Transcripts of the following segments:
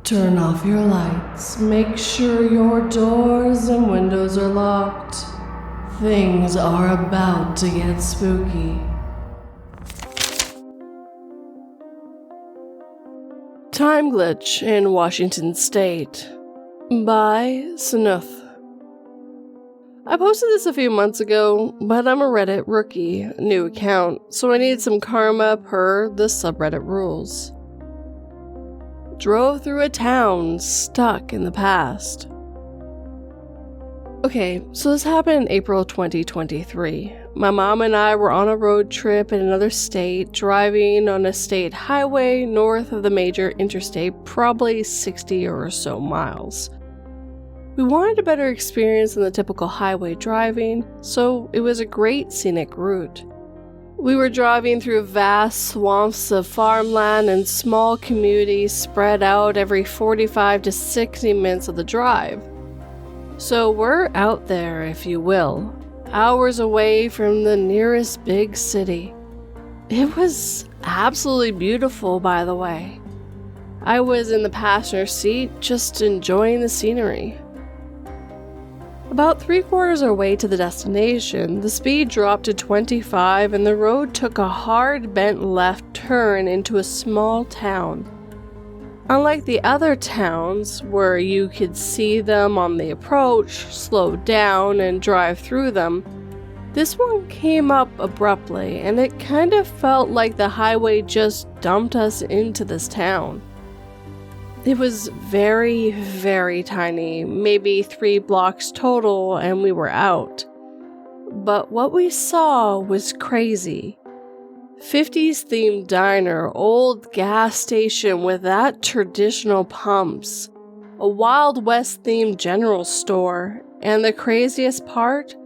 Turn off your lights. Make sure your doors and windows are locked. Things are about to get spooky. Time Glitch in Washington State by sunnerth. I posted this a few months ago, but I'm a Reddit rookie, new account, so I need some karma per the subreddit rules. Drove through a town stuck in the past. Okay, so this happened in April 2023. My mom and I were on a road trip in another state, driving on a state highway north of the major interstate, probably 60 or so miles. We wanted a better experience than the typical highway driving, so it was a great scenic route. We were driving through vast swamps of farmland and small communities spread out every 45 to 60 minutes of the drive. So we're out there, if you will, hours away from the nearest big city. It was absolutely beautiful, by the way. I was in the passenger seat, just enjoying the scenery. About 3/4 our way to the destination, the speed dropped to 25 and the road took a hard bent left turn into a small town. Unlike the other towns, where you could see them on the approach, slow down, and drive through them, this one came up abruptly, and it kind of felt like the highway just dumped us into this town. It was very, very tiny, maybe 3 blocks total, and we were out. But what we saw was crazy. 50s themed diner, old gas station with that traditional pumps, a Wild West themed general store, and the craziest part,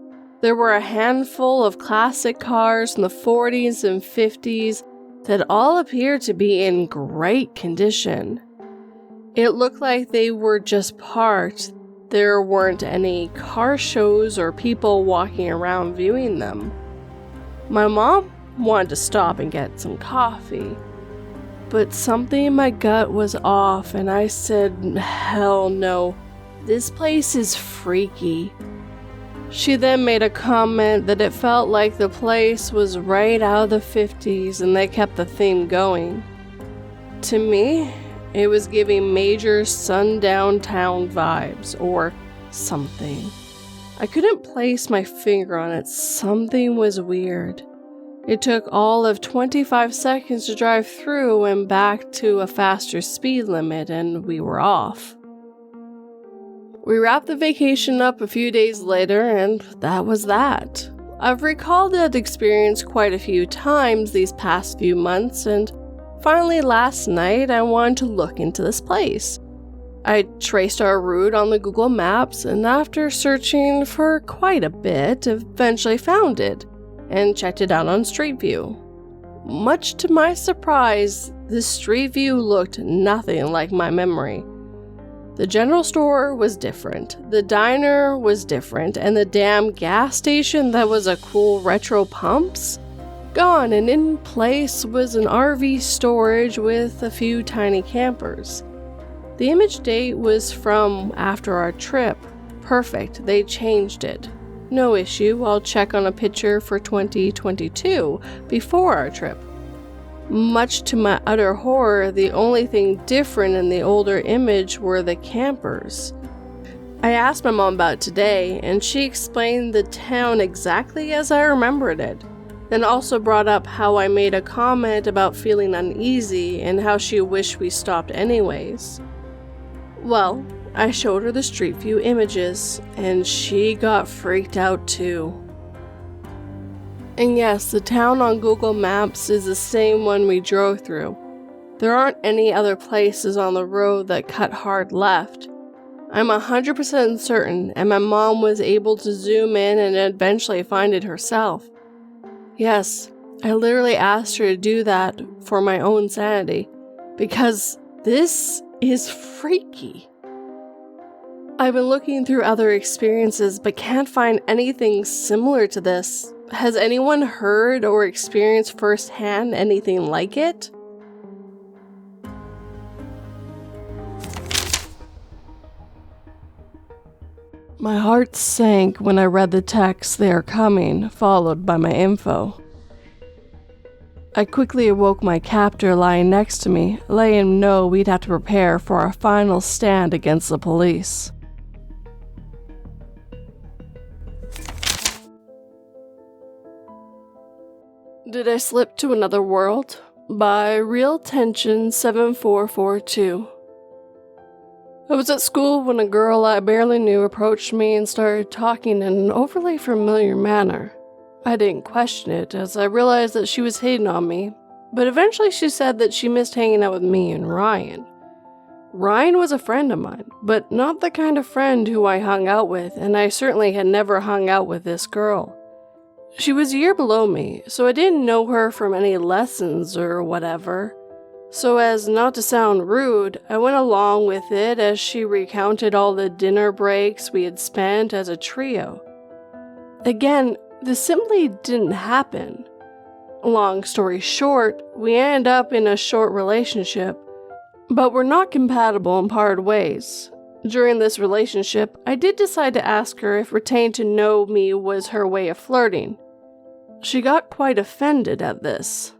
there were a handful of classic cars from the 40s and 50s that all appeared to be in great condition. It looked like they were just parked. There weren't any car shows or people walking around viewing them. My mom wanted to stop and get some coffee, but something in my gut was off and I said, hell no, this place is freaky. She then made a comment that it felt like the place was right out of the 50s and they kept the theme going. To me, it was giving major sundown town vibes, or something. I couldn't place my finger on it. Something was weird. It took all of 25 seconds to drive through and back to a faster speed limit, and we were off. We wrapped the vacation up a few days later, and that was that. I've recalled that experience quite a few times these past few months, and finally, last night, I wanted to look into this place. I traced our route on the Google Maps, and after searching for quite a bit, eventually found it, and checked it out on Street View. Much to my surprise, the Street View looked nothing like my memory. The general store was different, the diner was different, and the damn gas station that was a cool retro pumps? Gone, and in place was an RV storage with a few tiny campers. The image date was from after our trip. Perfect, they changed it. No issue, I'll check on a picture for 2022 before our trip. Much to my utter horror, the only thing different in the older image were the campers. I asked my mom about it today, and she explained the town exactly as I remembered it. Then also brought up how I made a comment about feeling uneasy and how she wished we stopped anyways. Well, I showed her the Street View images, and she got freaked out too. And yes, the town on Google Maps is the same one we drove through. There aren't any other places on the road that cut hard left. I'm 100% certain, and my mom was able to zoom in and eventually find it herself. Yes, I literally asked her to do that for my own sanity, because this is freaky. I've been looking through other experiences but can't find anything similar to this. Has anyone heard or experienced firsthand anything like it? My heart sank when I read the text, "They are coming," followed by my info. I quickly awoke my captor lying next to me, letting him know we'd have to prepare for our final stand against the police. Did I Slip to Another World? By Real Tension 7442. I was at school when a girl I barely knew approached me and started talking in an overly familiar manner. I didn't question it, as I realized that she was hitting on me, but eventually she said that she missed hanging out with me and Ryan. Ryan was a friend of mine, but not the kind of friend who I hung out with, and I certainly had never hung out with this girl. She was a year below me, so I didn't know her from any lessons or whatever. So as not to sound rude, I went along with it as she recounted all the dinner breaks we had spent as a trio. Again, this simply didn't happen. Long story short, we ended up in a short relationship, but we're not compatible and parted ways. During this relationship, I did decide to ask her if retaining to know me was her way of flirting. She got quite offended at this.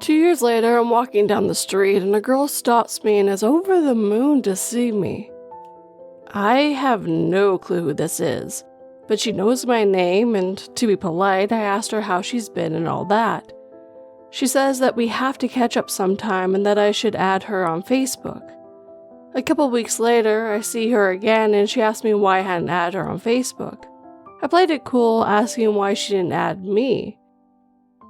2 years later, I'm walking down the street and a girl stops me and is over the moon to see me. I have no clue who this is, but she knows my name, and to be polite, I asked her how she's been and all that. She says that we have to catch up sometime and that I should add her on Facebook. A couple weeks later, I see her again and she asked me why I hadn't added her on Facebook. I played it cool, asking why she didn't add me.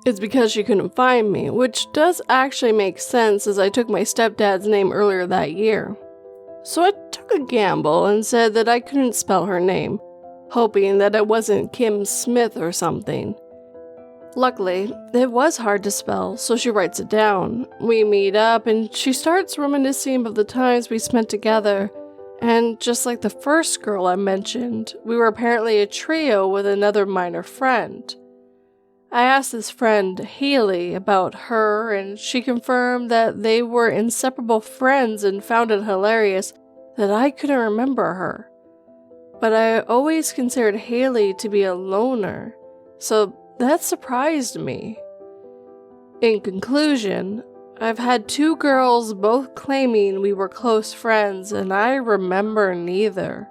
It's because she couldn't find me, which does actually make sense as I took my stepdad's name earlier that year. So I took a gamble and said that I couldn't spell her name, hoping that it wasn't Kim Smith or something. Luckily, it was hard to spell, so she writes it down. We meet up and she starts reminiscing of the times we spent together, and just like the first girl I mentioned, we were apparently a trio with another minor friend. I asked this friend, Haley, about her, and she confirmed that they were inseparable friends and found it hilarious that I couldn't remember her. But I always considered Haley to be a loner, so that surprised me. In conclusion, I've had 2 girls both claiming we were close friends, and I remember neither.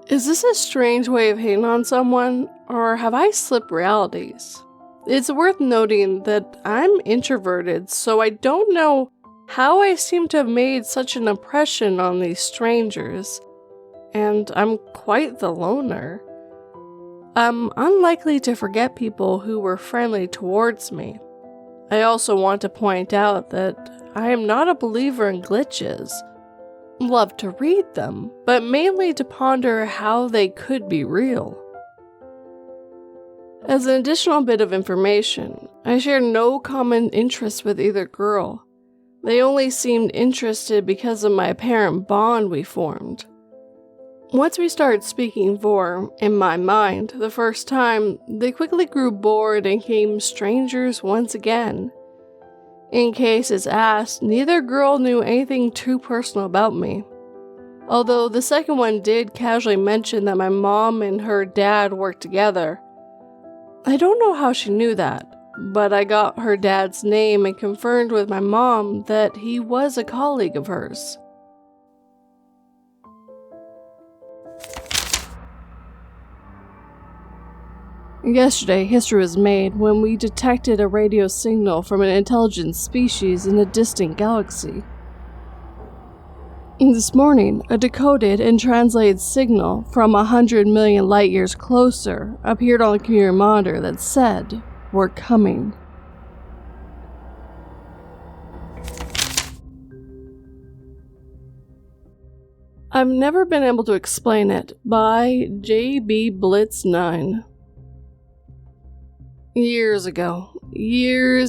Is this a strange way of hating on someone, or have I slipped realities? It's worth noting that I'm introverted, so I don't know how I seem to have made such an impression on these strangers, and I'm quite the loner. I'm unlikely to forget people who were friendly towards me. I also want to point out that I am not a believer in glitches. Love to read them, but mainly to ponder how they could be real. As an additional bit of information, I share no common interests with either girl. They only seemed interested because of my apparent bond we formed. Once we started speaking for, in my mind, the first time, they quickly grew bored and became strangers once again. In case it's asked, neither girl knew anything too personal about me. Although the second one did casually mention that my mom and her dad worked together. I don't know how she knew that, but I got her dad's name and confirmed with my mom that he was a colleague of hers. Yesterday, history was made when we detected a radio signal from an intelligent species in a distant galaxy. This morning, a decoded and translated signal from 100 million light years closer appeared on the computer monitor that said, "We're coming." I've never been able to explain it, by J.B. Blitz 9. Years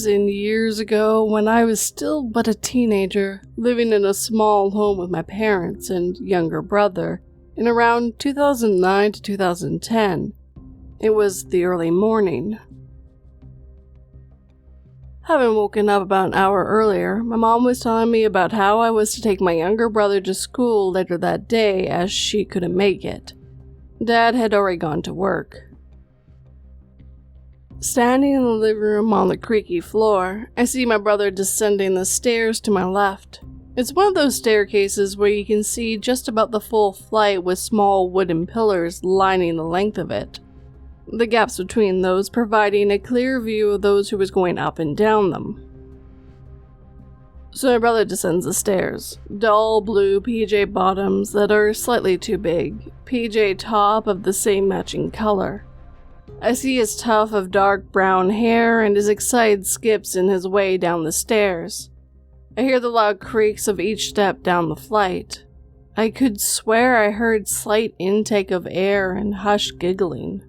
and years ago, when I was still but a teenager, living in a small home with my parents and younger brother, in around 2009 to 2010, it was the early morning. Having woken up about an hour earlier, my mom was telling me about how I was to take my younger brother to school later that day as she couldn't make it. Dad had already gone to work. Standing in the living room on the creaky floor, I see my brother descending the stairs to my left. It's one of those staircases where you can see just about the full flight with small wooden pillars lining the length of it. The gaps between those providing a clear view of those who was going up and down them. So my brother descends the stairs. Dull blue PJ bottoms that are slightly too big, PJ top of the same matching color. I see his tuft of dark brown hair and his excited skips in his way down the stairs. I hear the loud creaks of each step down the flight. I could swear I heard slight intake of air and hushed giggling.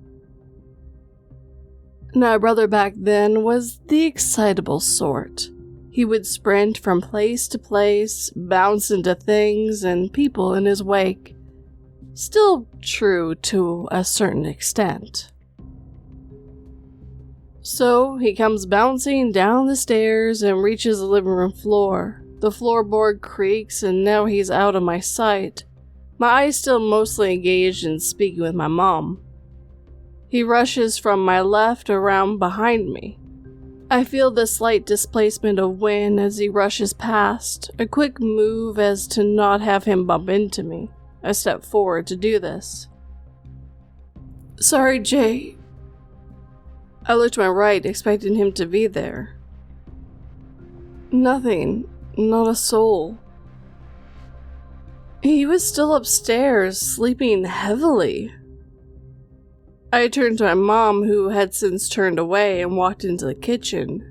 Now, my brother back then was the excitable sort. He would sprint from place to place, bounce into things and people in his wake. Still true to a certain extent. So, he comes bouncing down the stairs and reaches the living room floor. The floorboard creaks and now he's out of my sight. My eyes still mostly engaged in speaking with my mom. He rushes from my left around behind me. I feel the slight displacement of wind as he rushes past, a quick move as to not have him bump into me. I step forward to do this. "Sorry, Jay." I look to my right, expecting him to be there. Nothing, not a soul. He was still upstairs, sleeping heavily. I turned to my mom, who had since turned away and walked into the kitchen.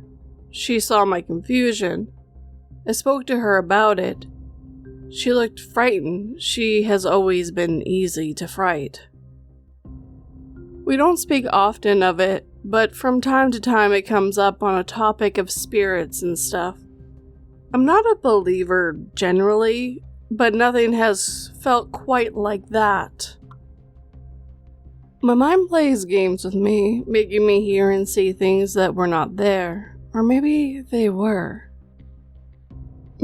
She saw my confusion. I spoke to her about it. She looked frightened. She has always been easy to fright. We don't speak often of it, but from time to time it comes up on a topic of spirits and stuff. I'm not a believer generally, but nothing has felt quite like that. My mind plays games with me, making me hear and see things that were not there, or maybe they were.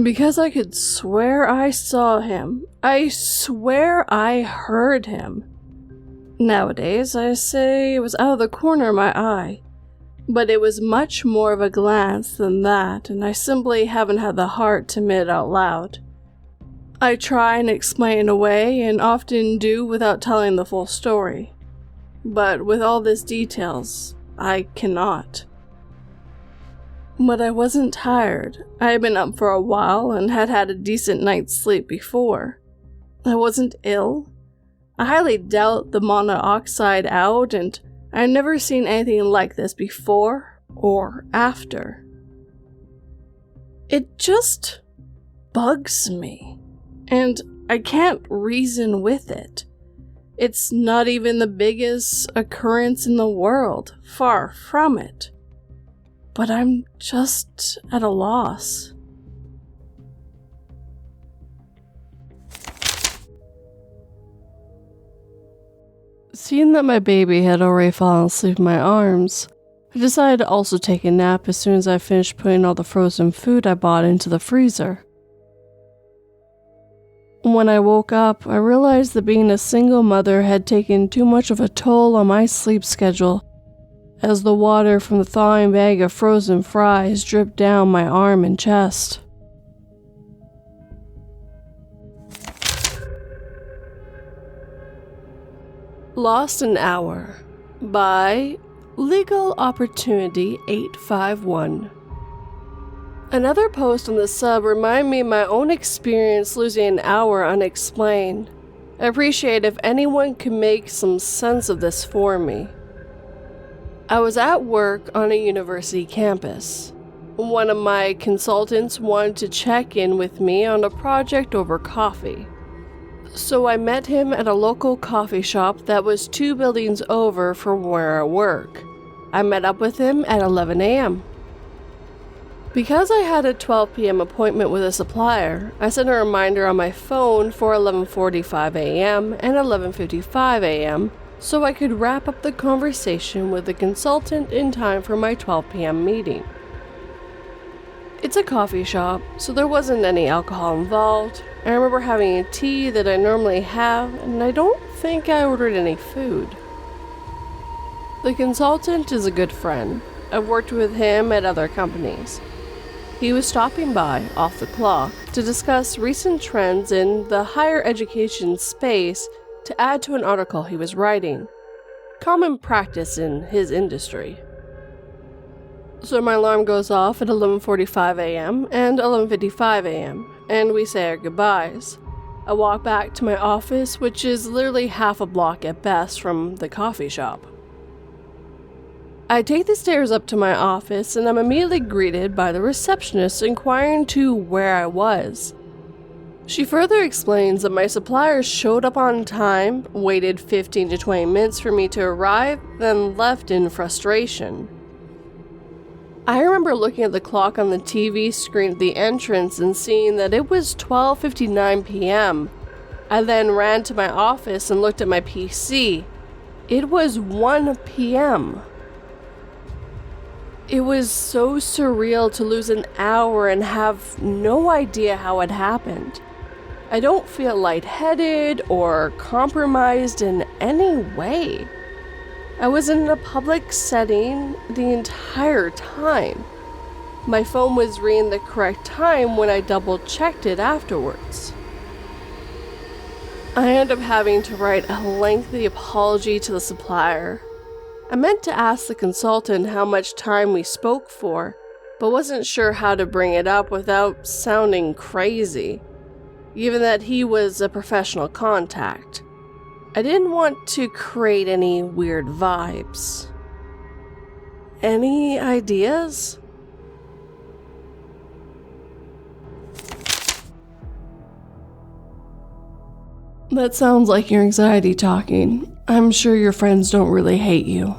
Because I could swear I saw him, I swear I heard him. Nowadays, I say it was out of the corner of my eye, but it was much more of a glance than that, and I simply haven't had the heart to admit it out loud. I try and explain away, and often do without telling the full story. But with all these details, I cannot. But I wasn't tired. I had been up for a while and had had a decent night's sleep before. I wasn't ill. I highly doubt the monoxide out, and I've never seen anything like this before or after. It just bugs me, and I can't reason with it. It's not even the biggest occurrence in the world, far from it. But I'm just at a loss. Seeing that my baby had already fallen asleep in my arms, I decided to also take a nap as soon as I finished putting all the frozen food I bought into the freezer. When I woke up, I realized that being a single mother had taken too much of a toll on my sleep schedule, as the water from the thawing bag of frozen fries dripped down my arm and chest. Lost an Hour by Legal Opportunity 851. Another post on the sub reminded me of my own experience losing an hour unexplained. I appreciate if anyone could make some sense of this for me. I was at work on a university campus. One of my consultants wanted to check in with me on a project over coffee. So I met him at a local coffee shop that was 2 buildings over from where I work. I met up with him at 11 a.m. Because I had a 12 p.m. appointment with a supplier, I set a reminder on my phone for 11:45 a.m. and 11:55 a.m. so I could wrap up the conversation with the consultant in time for my 12 p.m. meeting. It's a coffee shop, so there wasn't any alcohol involved. I remember having a tea that I normally have, and I don't think I ordered any food. The consultant is a good friend. I've worked with him at other companies. He was stopping by, off the clock, to discuss recent trends in the higher education space to add to an article he was writing. Common practice in his industry. So my alarm goes off at 11:45 a.m. and 11:55 a.m., and we say our goodbyes. I walk back to my office, which is literally half a block at best from the coffee shop. I take the stairs up to my office, and I'm immediately greeted by the receptionist inquiring to where I was. She further explains that my suppliers showed up on time, waited 15 to 20 minutes for me to arrive, then left in frustration. I remember looking at the clock on the TV screen at the entrance and seeing that it was 12:59 p.m. I then ran to my office and looked at my PC. It was 1 p.m. It was so surreal to lose an hour and have no idea how it happened. I don't feel lightheaded or compromised in any way. I was in a public setting the entire time. My phone was ringing the correct time when I double-checked it afterwards. I ended up having to write a lengthy apology to the supplier. I meant to ask the consultant how much time we spoke for, but wasn't sure how to bring it up without sounding crazy, given that he was a professional contact. I didn't want to create any weird vibes. Any ideas? That sounds like your anxiety talking. I'm sure your friends don't really hate you.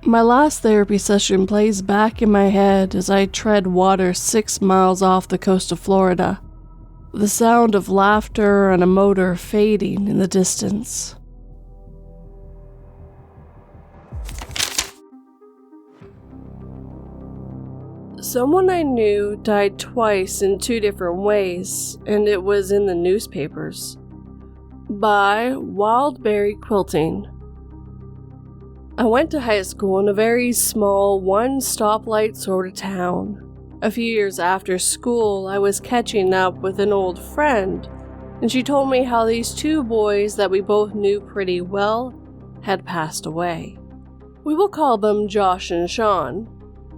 My last therapy session plays back in my head as I tread water 6 miles off the coast of Florida. The sound of laughter and a motor fading in the distance. Someone I knew died twice in 2 different ways, and it was in the newspapers. By wildberryquilting. I went to high school in a very small, one-stoplight sort of town. A few years after school, I was catching up with an old friend, and she told me how these 2 boys that we both knew pretty well had passed away. We will call them Josh and Sean.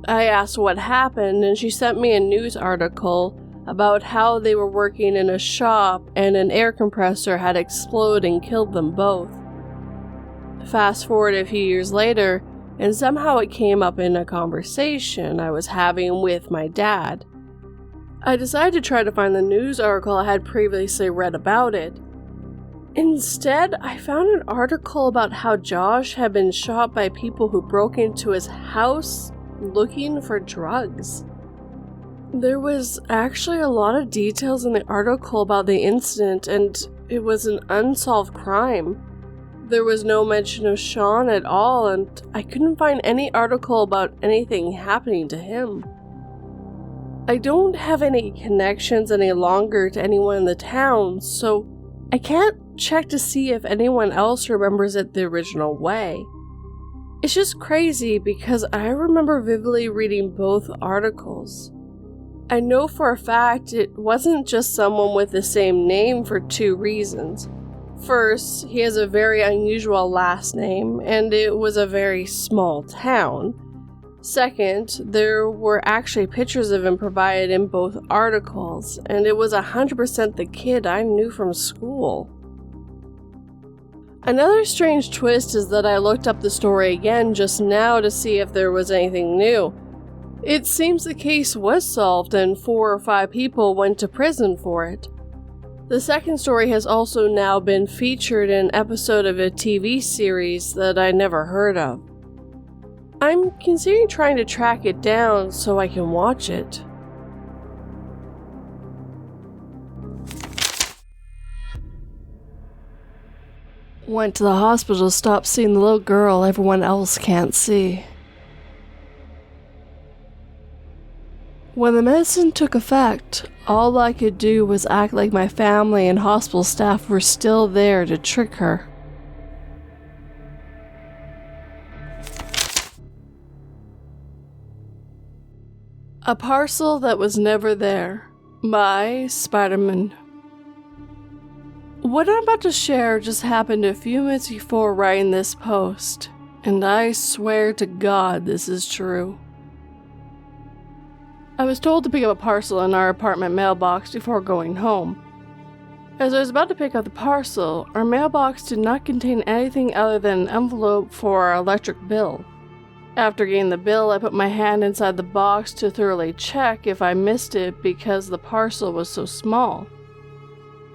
I asked what happened, and she sent me a news article about how they were working in a shop and an air compressor had exploded and killed them both. Fast forward a few years later, and somehow it came up in a conversation I was having with my dad. I decided to try to find the news article I had previously read about it. Instead, I found an article about how Josh had been shot by people who broke into his house looking for drugs. There was actually a lot of details in the article about the incident, and it was an unsolved crime. There was no mention of Sean at all, and I couldn't find any article about anything happening to him. I don't have any connections any longer to anyone in the town, so I can't check to see if anyone else remembers it the original way. It's just crazy because I remember vividly reading both articles. I know for a fact it wasn't just someone with the same name for 2 reasons. First, he has a very unusual last name, and it was a very small town. Second, there were actually pictures of him provided in both articles, and it was 100% the kid I knew from school. Another strange twist is that I looked up the story again just now to see if there was anything new. It seems the case was solved and 4 or 5 people went to prison for it. The second story has also now been featured in an episode of a TV series that I never heard of. I'm considering trying to track it down so I can watch it. Went to the hospital to stop seeing the little girl everyone else can't see. When the medicine took effect, all I could do was act like my family and hospital staff were still there to trick her. A Parcel That Was Never There by Spidemman. What I'm about to share just happened a few minutes before writing this post, and I swear to God this is true. I was told to pick up a parcel in our apartment mailbox before going home. As I was about to pick up the parcel, our mailbox did not contain anything other than an envelope for our electric bill. After getting the bill, I put my hand inside the box to thoroughly check if I missed it because the parcel was so small.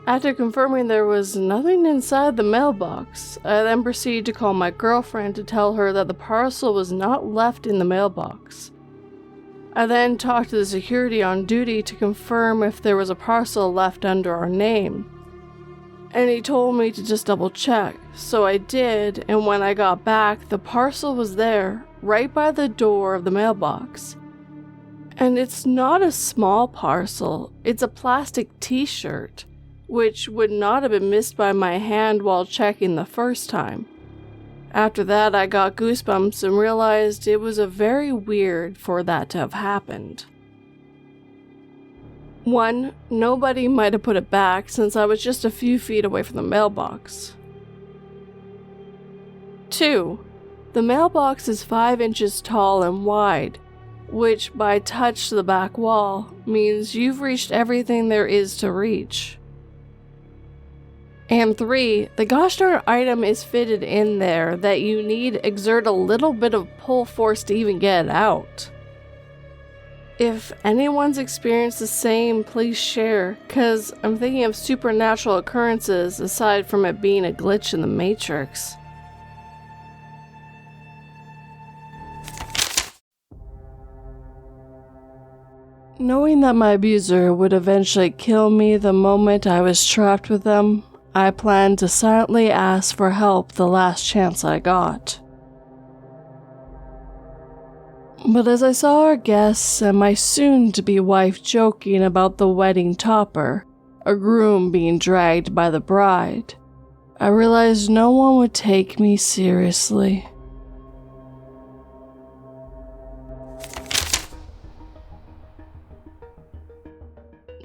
After confirming there was nothing inside the mailbox, I then proceeded to call my girlfriend to tell her that the parcel was not left in the mailbox. I then talked to the security on duty to confirm if there was a parcel left under our name, and he told me to just double check, so I did, and when I got back, the parcel was there, right by the door of the mailbox. And it's not a small parcel, it's a plastic t-shirt, which would not have been missed by my hand while checking the first time. After that, I got goosebumps and realized it was very weird for that to have happened. 1. Nobody might have put it back since I was just a few feet away from the mailbox. 2. The mailbox is 5 inches tall and wide, which by touch to the back wall means you've reached everything there is to reach. And 3, the gosh darn item is fitted in there that you need exert a little bit of pull force to even get it out. If anyone's experienced the same, please share, cause I'm thinking of supernatural occurrences aside from it being a glitch in the Matrix. Knowing that my abuser would eventually kill me the moment I was trapped with them, I planned to silently ask for help the last chance I got. But as I saw our guests and my soon-to-be wife joking about the wedding topper, a groom being dragged by the bride, I realized no one would take me seriously.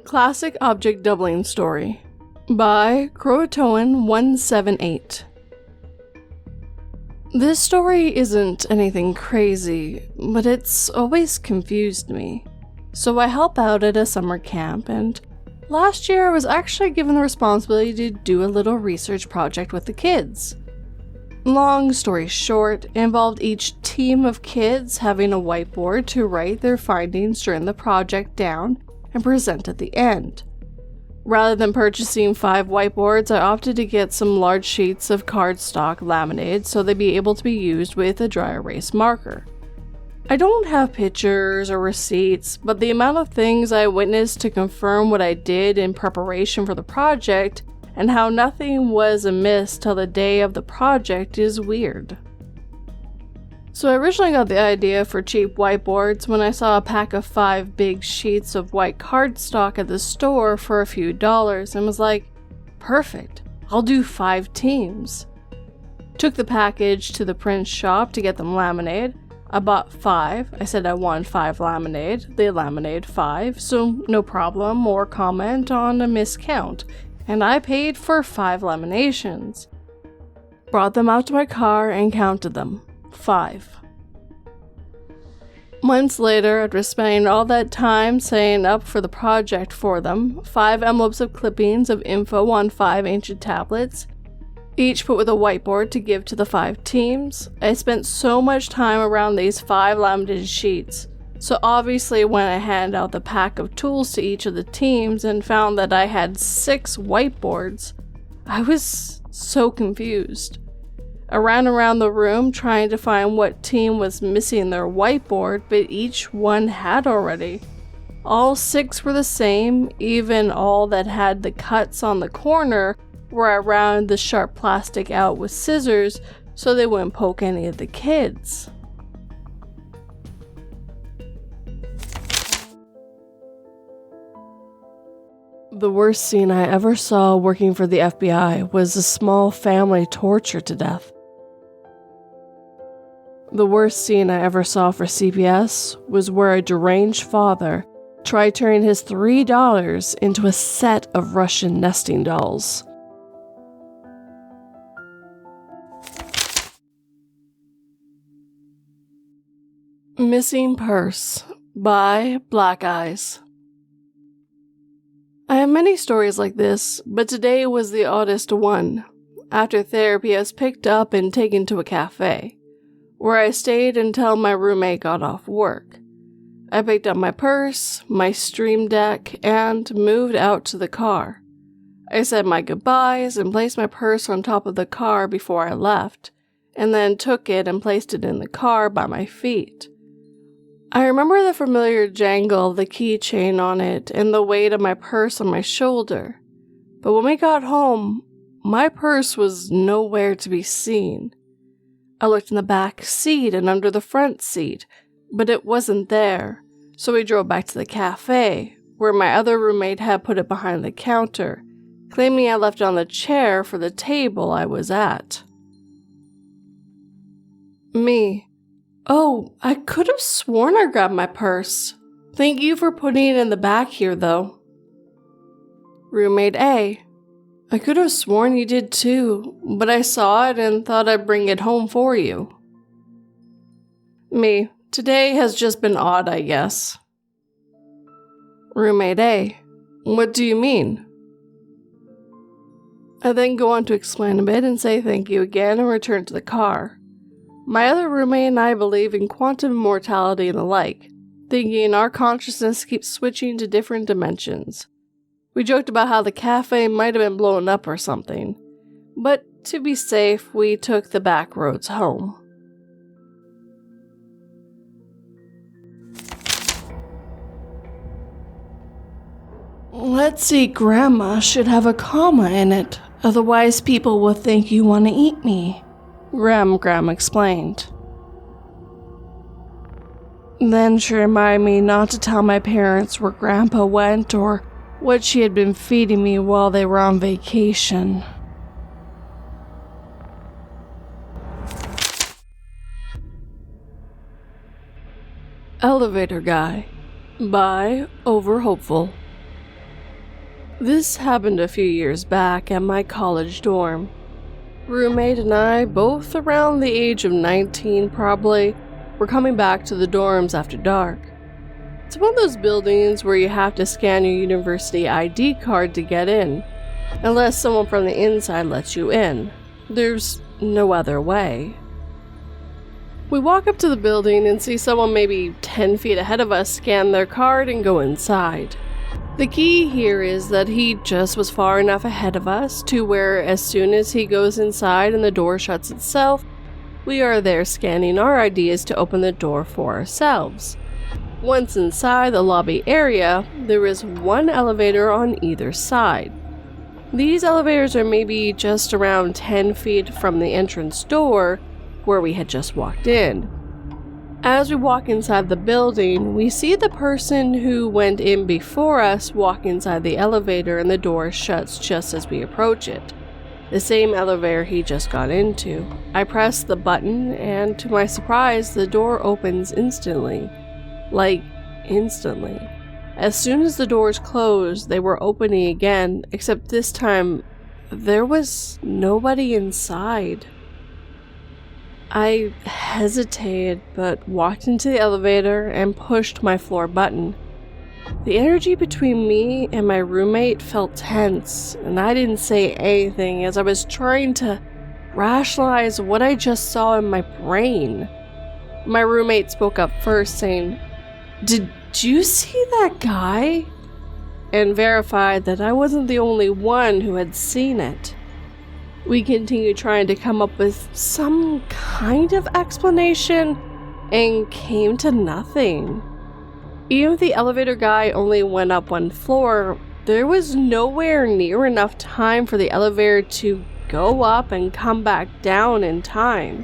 Classic Object Doubling Story by Qrosz178. This story isn't anything crazy, but it's always confused me. So I help out at a summer camp, and last year I was actually given the responsibility to do a little research project with the kids. Long story short, it involved each team of kids having a whiteboard to write their findings during the project down and present at the end. Rather than purchasing 5 whiteboards, I opted to get some large sheets of cardstock laminated so they'd be able to be used with a dry erase marker. I don't have pictures or receipts, but the amount of things I witnessed to confirm what I did in preparation for the project and how nothing was amiss till the day of the project is weird. So I originally got the idea for cheap whiteboards when I saw a pack of 5 big sheets of white cardstock at the store for a few dollars and was like, perfect, I'll do 5 teams. Took the package to the print shop to get them laminated. I bought 5. I said I wanted 5 laminated. They laminated 5, so no problem or comment on a miscount. And I paid for 5 laminations. Brought them out to my car and counted them. 5. Months later, after spending all that time setting up for the project for them, 5 envelopes of clippings of info on 5 ancient tablets, each put with a whiteboard to give to the 5 teams. I spent so much time around these 5 laminated sheets, so obviously when I handed out the pack of tools to each of the teams and found that I had 6 whiteboards, I was so confused. I ran around the room trying to find what team was missing their whiteboard, but each one had already. All 6 were the same, even all that had the cuts on the corner where I rounded the sharp plastic out with scissors so they wouldn't poke any of the kids. The worst scene I ever saw working for the FBI was a small family tortured to death. The worst scene I ever saw for CPS was where a deranged father tried turning his $3 into a set of Russian nesting dolls. Missing Purse by Black Eyes. I have many stories like this, but today was the oddest one. After therapy, I was picked up and taken to a cafe, where I stayed until my roommate got off work. I picked up my purse, my stream deck, and moved out to the car. I said my goodbyes and placed my purse on top of the car before I left, and then took it and placed it in the car by my feet. I remember the familiar jangle of the keychain on it and the weight of my purse on my shoulder. But when we got home, my purse was nowhere to be seen. I looked in the back seat and under the front seat, but it wasn't there. So we drove back to the cafe, where my other roommate had put it behind the counter, claiming I left it on the chair for the table I was at. Me. Oh, I could have sworn I grabbed my purse. Thank you for putting it in the back here, though. Roommate A. I could have sworn you did too, but I saw it and thought I'd bring it home for you. Me. Today has just been odd, I guess. Roommate A. What do you mean? I then go on to explain a bit and say thank you again and return to the car. My other roommate and I believe in quantum immortality and the like, thinking our consciousness keeps switching to different dimensions. We joked about how the cafe might have been blown up or something, but to be safe, we took the back roads home. Let's see, Grandma should have a comma in it, otherwise people will think you want to eat me. Graham explained. Then she reminded me not to tell my parents where Grandpa went or what she had been feeding me while they were on vacation. Elevator Guy by Overhopeful. This happened a few years back at my college dorm. Roommate and I, both around the age of 19 probably, were coming back to the dorms after dark. It's one of those buildings where you have to scan your university ID card to get in, unless someone from the inside lets you in. There's no other way. We walk up to the building and see someone maybe 10 feet ahead of us scan their card and go inside. The key here is that he just was far enough ahead of us to where as soon as he goes inside and the door shuts itself, we are there scanning our IDs to open the door for ourselves. Once inside the lobby area, there is one elevator on either side. These elevators are maybe just around 10 feet from the entrance door where we had just walked in. As we walk inside the building, we see the person who went in before us walk inside the elevator and the door shuts just as we approach it. The same elevator he just got into. I press the button and to my surprise, the door opens instantly. Like, instantly. As soon as the doors closed, they were opening again, except this time, there was nobody inside. I hesitated, but walked into the elevator and pushed my floor button. The energy between me and my roommate felt tense, and I didn't say anything as I was trying to rationalize what I just saw in my brain. My roommate spoke up first, saying, "Did you see that guy?" and verified that I wasn't the only one who had seen it. We continued trying to come up with some kind of explanation and came to nothing. Even if the elevator guy only went up one floor, there was nowhere near enough time for the elevator to go up and come back down in time.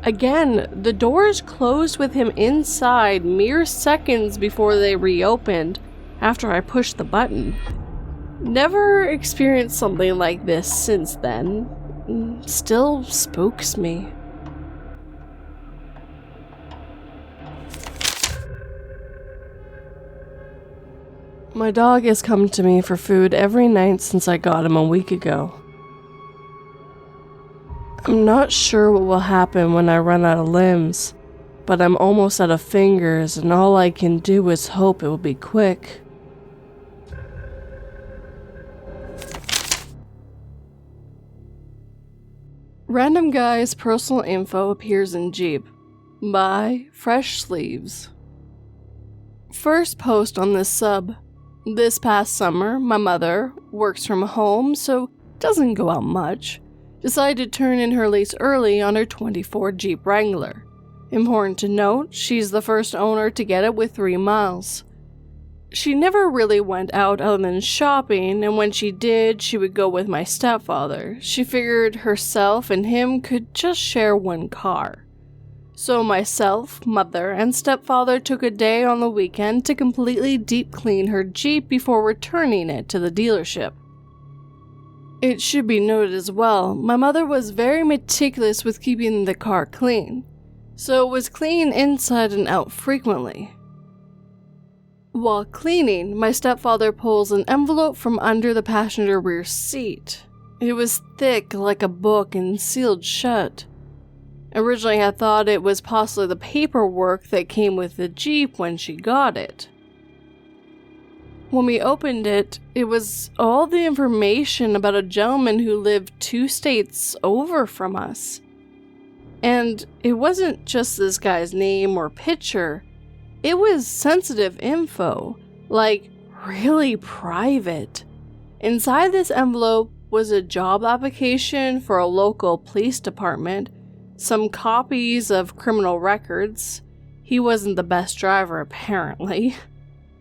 Again, the doors closed with him inside mere seconds before they reopened, after I pushed the button. Never experienced something like this since then. Still spooks me. My dog has come to me for food every night since I got him a week ago. I'm not sure what will happen when I run out of limbs, but I'm almost out of fingers and all I can do is hope it will be quick. Random Guy's personal info appears in Jeep by FreshShelves. First post on this sub. This past summer, my mother works from home, so doesn't go out much. Decided to turn in her lease early on her 24 Jeep Wrangler. Important to note, she's the first owner to get it with 3 miles. She never really went out other than shopping, and when she did, she would go with my stepfather. She figured herself and him could just share one car. So myself, mother, and stepfather took a day on the weekend to completely deep clean her Jeep before returning it to the dealership. It should be noted as well, my mother was very meticulous with keeping the car clean, so it was clean inside and out frequently. While cleaning, my stepfather pulls an envelope from under the passenger rear seat. It was thick like a book and sealed shut. Originally, I thought it was possibly the paperwork that came with the Jeep when she got it. When we opened it, it was all the information about a gentleman who lived 2 states over from us. And it wasn't just this guy's name or picture, it was sensitive info, like really private. Inside this envelope was a job application for a local police department, some copies of criminal records, he wasn't the best driver apparently,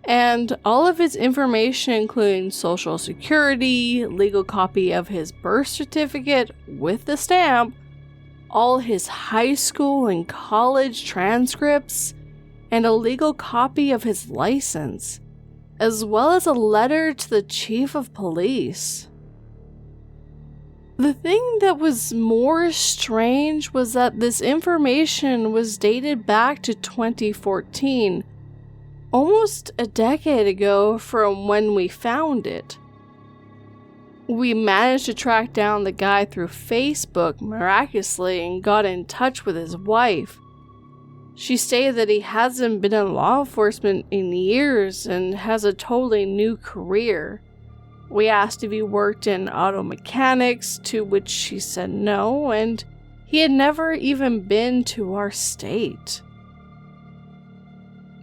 and all of his information including social security, legal copy of his birth certificate with the stamp, all his high school and college transcripts, and a legal copy of his license, as well as a letter to the chief of police. The thing that was more strange was that this information was dated back to 2014, almost a decade ago from when we found it. We managed to track down the guy through Facebook miraculously and got in touch with his wife. She stated that he hasn't been in law enforcement in years and has a totally new career. We asked if he worked in auto mechanics, to which she said no, and he had never even been to our state.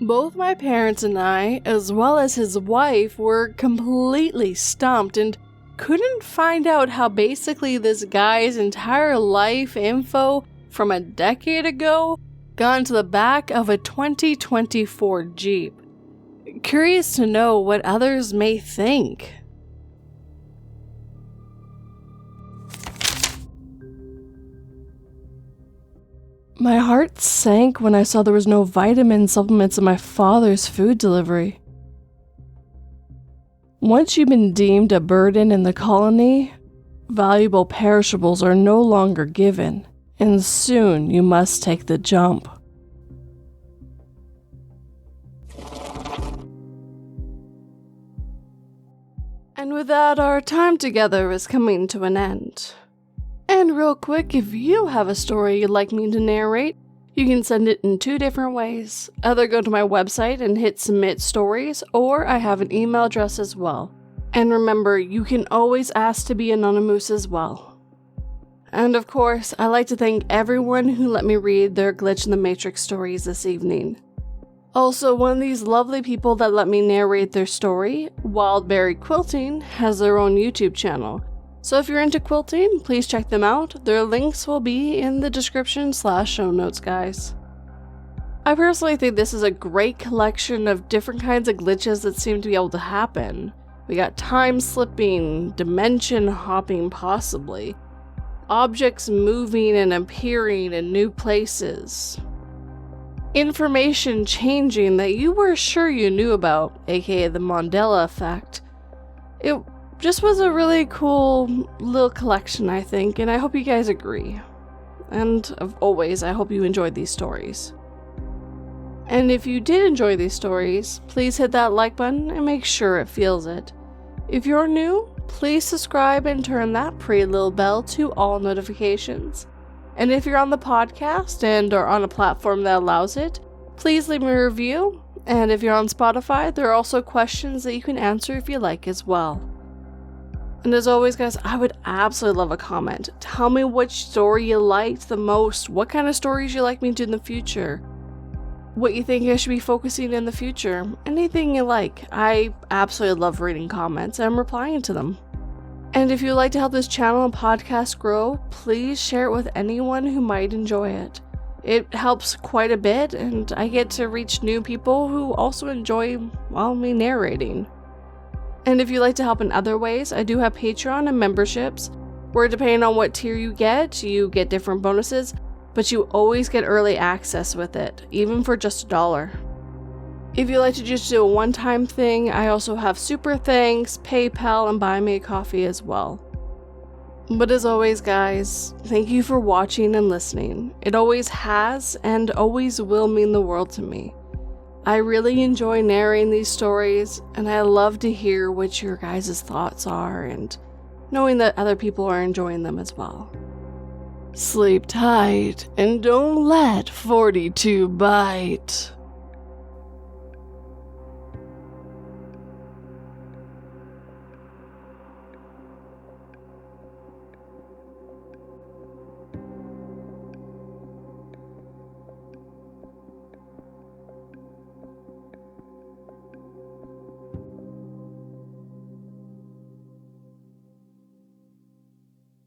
Both my parents and I, as well as his wife, were completely stumped and couldn't find out how basically this guy's entire life info from a decade ago got into the back of a 2024 Jeep. Curious to know what others may think. My heart sank when I saw there was no vitamin supplements in my father's food delivery. Once you've been deemed a burden in the colony, valuable perishables are no longer given, and soon you must take the jump. And with that, our time together is coming to an end. And real quick, if you have a story you'd like me to narrate, you can send it in 2 different ways. Either go to my website and hit submit stories, or I have an email address as well. And remember, you can always ask to be anonymous as well. And of course, I'd like to thank everyone who let me read their Glitch in the Matrix stories this evening. Also, one of these lovely people that let me narrate their story, wildberryquilting, has their own YouTube channel. So if you're into quilting, please check them out. Their links will be in the description/show notes, guys. I personally think this is a great collection of different kinds of glitches that seem to be able to happen. We got time slipping, dimension hopping possibly, objects moving and appearing in new places. information changing that you were sure you knew about, aka the Mandela effect. It just was a really cool little collection, I think, and I hope you guys agree. And always, I hope you enjoyed these stories. And if you did enjoy these stories, please hit that like button and make sure it feels it. If you're new, please subscribe and turn that pretty little bell to all notifications. And if you're on the podcast and are on a platform that allows it, please leave me a review. And if you're on Spotify, there are also questions that you can answer if you like as well. And as always, guys, I would absolutely love a comment. Tell me which story you liked the most, what kind of stories you like me to do in the future, what you think I should be focusing in the future, anything you like. I absolutely love reading comments and replying to them. And if you'd like to help this channel and podcast grow, please share it with anyone who might enjoy it. It helps quite a bit, and I get to reach new people who also enjoy, well, me narrating. And if you'd like to help in other ways, I do have Patreon and memberships, where depending on what tier you get different bonuses, but you always get early access with it, even for just $1. If you'd like to just do a one-time thing, I also have Super Thanks, PayPal, and Buy Me a Coffee as well. But as always, guys, thank you for watching and listening. It always has and always will mean the world to me. I really enjoy narrating these stories, and I love to hear what your guys' thoughts are and knowing that other people are enjoying them as well. Sleep tight and don't let 42 bite.